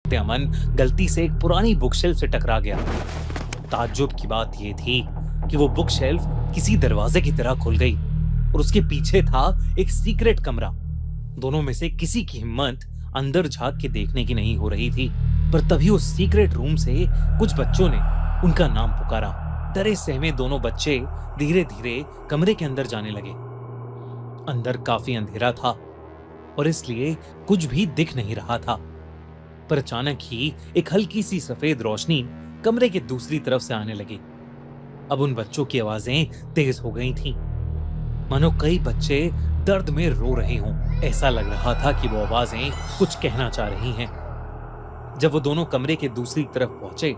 भागते अमन गलती से एक पुरानी बुक शेल्फ से टकरा गया। ताज्जुब की बात यह थी कि वो बुक शेल्फ किसी दरवाजे की तरह खुल गई और उसके पीछे था एक सीक्रेट कमरा। दोनों में से किसी की हिम्मत अंदर झांक के देखने की नहीं हो रही थी, पर तभी उस सीक्रेट रूम से कुछ बच्चों ने उनका नाम पुकारा। डरे सहमे दोनों बच्चे धीरे धीरे कमरे के अंदर जाने लगे। अंदर काफी अंधेरा था और इसलिए कुछ भी दिख नहीं रहा था, पर अचानक ही एक हल्की सी सफेद रोशनी कमरे के दूसरी तरफ से आने लगी। अब उन बच्चों की आवाजें तेज हो गई थीं, मानो कई बच्चे दर्द में रो रहे हों। ऐसा लग रहा था कि वो आवाजें कुछ कहना चाह रही हैं। जब वो दोनों कमरे के दूसरी तरफ पहुंचे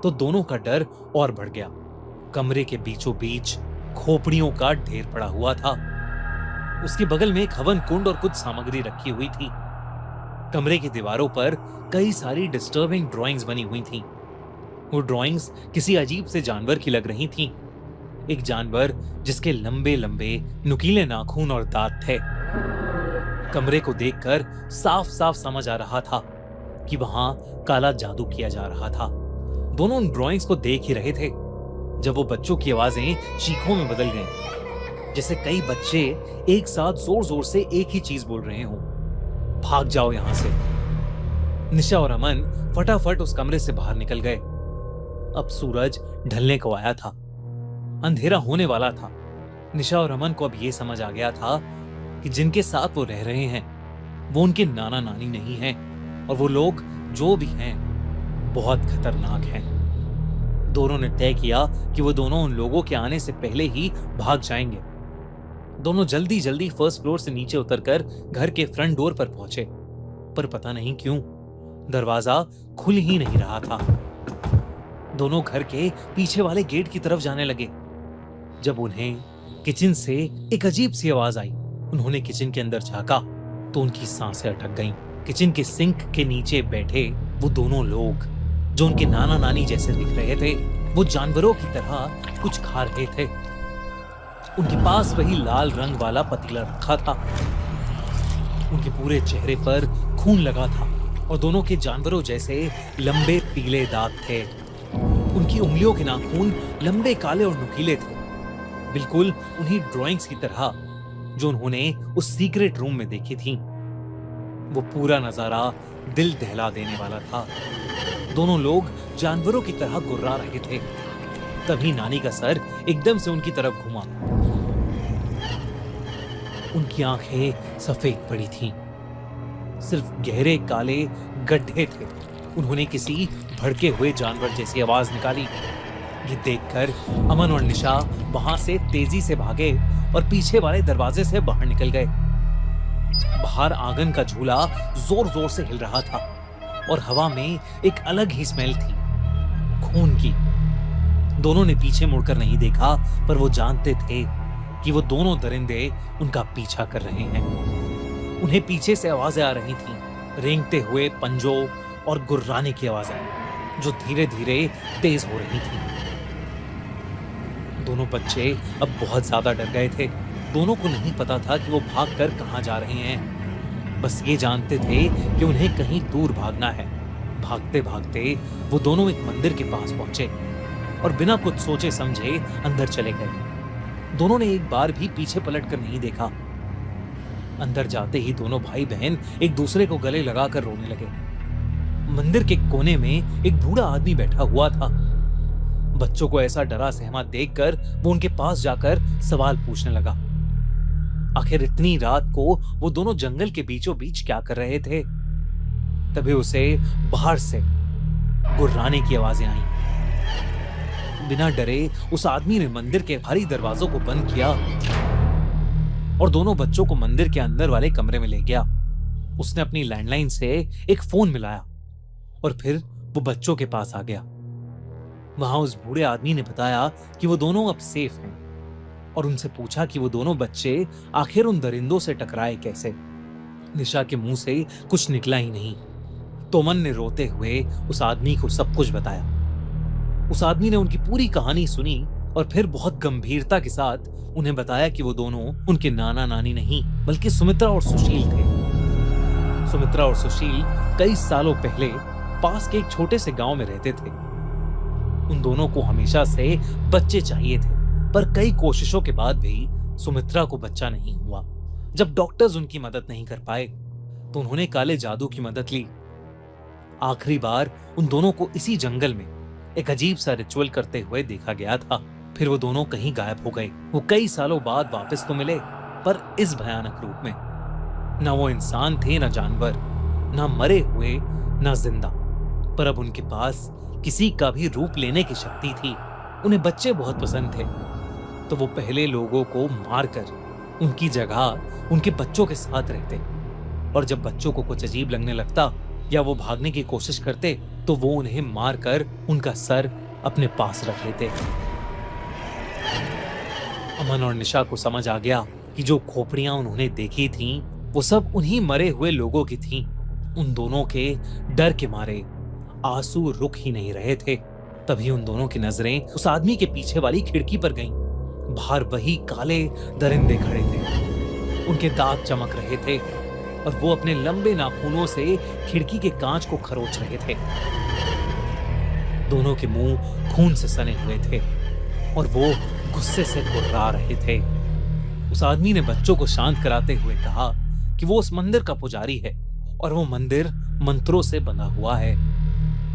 तो दोनों का डर और बढ़ गया। कमरे के बीचों बीच खोपड़ियों का ढेर पड़ा हुआ था। उसके बगल में एक हवन कुंड और कुछ सामग्री रखी हुई थी। कमरे की दीवारों पर कई सारी डिस्टर्बिंग ड्राइंग्स बनी हुई थीं। वो ड्राइंग्स किसी अजीब से जानवर की लग रही थीं। एक जानवर जिसके लंबे लंबे नुकीले नाखून और दांत थे। कमरे को देखकर साफ साफ समझ आ रहा था कि वहां काला जादू किया जा रहा था। दोनों उन ड्राइंग्स को देख ही रहे थे जब वो बच्चों की आवाजें चीखों में बदल गईं, जैसे कई बच्चे एक साथ जोर जोर से एक ही चीज बोल रहे हों, भाग जाओ यहां से। निशा और अमन फटाफट उस कमरे से बाहर निकल गए। अब सूरज ढलने को आया था, अंधेरा होने वाला था। निशा और अमन को अब यह समझ आ गया था कि जिनके साथ वो रह रहे हैं वो उनके नाना नानी नहीं हैं, और वो लोग जो भी हैं बहुत खतरनाक हैं। दोनों ने तय किया कि वो दोनों उन लोगों के आने से पहले ही भाग जाएंगे। दोनों जल्दी जल्दी फर्स्ट फ्लोर से नीचे उतरकर घर के फ्रंट डोर पर पहुंचे, पर पता नहीं क्यों दरवाजा खुल ही नहीं रहा था। दोनों घर के पीछे वाले गेट की तरफ जाने लगे जब उन्हें किचन से एक अजीब सी आवाज आई। उन्होंने किचन के अंदर झांका तो उनकी सांसें अटक गईं। किचन के सिंक के नीचे बैठे वो दोनों लोग जो उनके नाना नानी जैसे दिख रहे थे, वो जानवरों की तरह कुछ खा रहे थे। उनके पास वही लाल रंग वाला पतीला रखा था। उनके पूरे चेहरे पर खून लगा था और दोनों के जानवरों जैसे लंबे पीले दांत थे। उनकी उंगलियों के नाखून लंबे काले और नुकीले थे, बिल्कुल उन्हीं ड्राइंग्स की तरह जो उन्होंने उस सीक्रेट रूम में देखी थी। वो पूरा नजारा दिल दहला देने वाला था। दोनों लोग जानवरों की तरह गुर्रा रहे थे। तभी नानी का सर एकदम से उनकी तरफ घुमा। उनकी आंखें सफेद पड़ी थीं, सिर्फ गहरे काले गड्ढे थे। उन्होंने किसी भड़के हुए जानवर जैसी आवाज निकाली। ये देखकर अमन और निशा वहां से तेजी से भागे और पीछे वाले दरवाजे से बाहर निकल गए। बाहर आंगन का झूला जोर जोर से हिल रहा था और हवा में एक अलग ही स्मेल थी, खून की। दोनों ने पीछे मुड़कर नहीं देखा, पर वो जानते थे कि वो दोनों दरिंदे उनका पीछा कर रहे हैं। उन्हें पीछे से आवाजें आ रही थीं, रेंगते हुए पंजों और गुर्राने की आवाजें जो धीरे धीरे तेज हो रही थी। दोनों बच्चे अब बहुत ज्यादा डर गए थे। दोनों को नहीं पता था कि वो भागकर कहां जा रहे हैं, बस ये जानते थे कि उन्हें कहीं दूर भागना है। भागते भागते वो दोनों एक मंदिर के पास पहुंचे और बिना कुछ सोचे समझे अंदर चले गए। दोनों ने एक बार भी पीछे पलटकर नहीं देखा। अंदर जाते ही दोनों भाई बहन एक दूसरे को गले लगाकर रोने लगे। मंदिर के कोने में एक बूढ़ा आदमी बैठा हुआ था। बच्चों को ऐसा डरा सहमा देखकर वो उनके पास जाकर सवाल पूछने लगा। आखिर इतनी रात को वो दोनों जंगल के बीचों बीच क्या कर रहे थे? तभी उसे बाहर से गुर्राने की आवाजें आईं। बिना डरे उस आदमी ने मंदिर के भारी दरवाजों को बंद किया और दोनों बच्चों को मंदिर के अंदर वाले कमरे में ले गया। उसने अपनी लैंडलाइन से एक फोन मिलाया और फिर वो बच्चों के पास आ गया। वहां उस बूढ़े आदमी ने बताया कि वो दोनों अब सेफ हैं और उनसे पूछा कि वो दोनों बच्चे आखिर उन दरिंदों से टकराए कैसे। निशा के मुंह से कुछ निकला ही नहीं। तोमन ने रोते हुए उस आदमी को सब कुछ बताया। उस आदमी ने उनकी पूरी कहानी सुनी और फिर बहुत गंभीरता के साथ उन्हें बताया कि वो दोनों उनके नाना नानी नहीं बल्कि सुमित्रा और सुशील थे। सुमित्रा और सुशील कई सालों पहले पास के एक छोटे से गांव में रहते थे। उन दोनों को हमेशा से बच्चे चाहिए थे, पर कई कोशिशों के बाद भी सुमित्रा को बच्चा नहीं हुआ। जब डॉक्टर्स उनकी मदद नहीं कर पाए तो उन्होंने काले जादू की मदद ली। आखिरी बार उन दोनों को इसी जंगल में एक अजीब सा रिचुअल करते हुए देखा गया था। फिर वो दोनों कहीं गायब हो गए। वो कई सालों बाद वापस तो मिले, पर इस भयानक रूप में। ना वो इंसान थे, ना जानवर, ना मरे हुए, ना जिंदा, पर अब उनके पास किसी का भी रूप लेने की शक्ति थी। उन्हें बच्चे बहुत पसंद थे, तो वो पहले लोगों को मारकर उनकी जगह उनके बच्चों के साथ रहते, और जब बच्चों को कुछ अजीब लगने लगता या वो भागने की कोशिश करते तो वो उन्हें मारकर उनका सर अपने पास रख लेते। अमन और निशा को समझ आ गया कि जो खोपड़ियां उन्होंने देखी थीं, वो सब उन्हीं मरे हुए लोगों की थीं। उन दोनों के डर के मारे आंसू रुक ही नहीं रहे थे। तभी उन दोनों की नजरें उस आदमी के पीछे वाली खिड़की पर गईं। बाहर वही काले दरिंदे खड़े थे। उनके दांत चमक रहे थे और वो अपने लंबे नाखूनों से खिड़की के कांच को खरोच रहे थे। दोनों के मुंह खून से सने हुए थे और वो गुस्से से कुर्रा रहे थे। उस आदमी ने बच्चों को शांत कराते हुए कहा कि वो उस मंदिर का पुजारी है और वो मंदिर मंत्रों से बंधा हुआ है,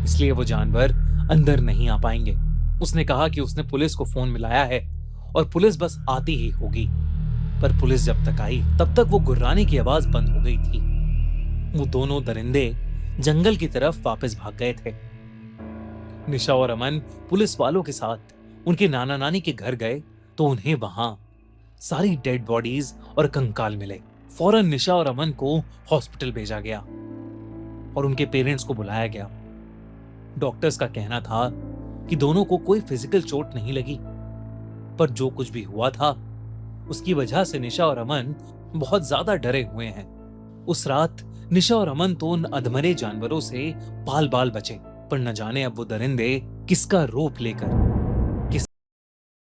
इसलिए वो जानवर अंदर नहीं आ पाएंगे। उसने कहा कि उसने पुलिस को फोन मिलाया है और पुलिस बस आती ही होगी। पर पुलिस जब तक आई तब तक वो गुर्राने की आवाज बंद हो गई थी। वो दोनों दरिंदे जंगल की तरफ वापस भाग गए थे। निशा और अमन पुलिस वालों के साथ उनके नाना नानी के घर गए तो उन्हें वहां सारी डेड बॉडीज और कंकाल मिले। फौरन निशा और अमन को हॉस्पिटल भेजा गया और उनके पेरेंट्स को बुलाया गया। डॉक्टर्स का कहना था कि दोनों को कोई फिजिकल चोट नहीं लगी, पर जो कुछ भी हुआ था उसकी वजह से निशा और अमन बहुत ज्यादा डरे हुए हैं। उस रात निशा और अमन तो उन अधमरे जानवरों से बाल बाल बचे, पर न जाने अब वो दरिंदे किसका रूप लेकर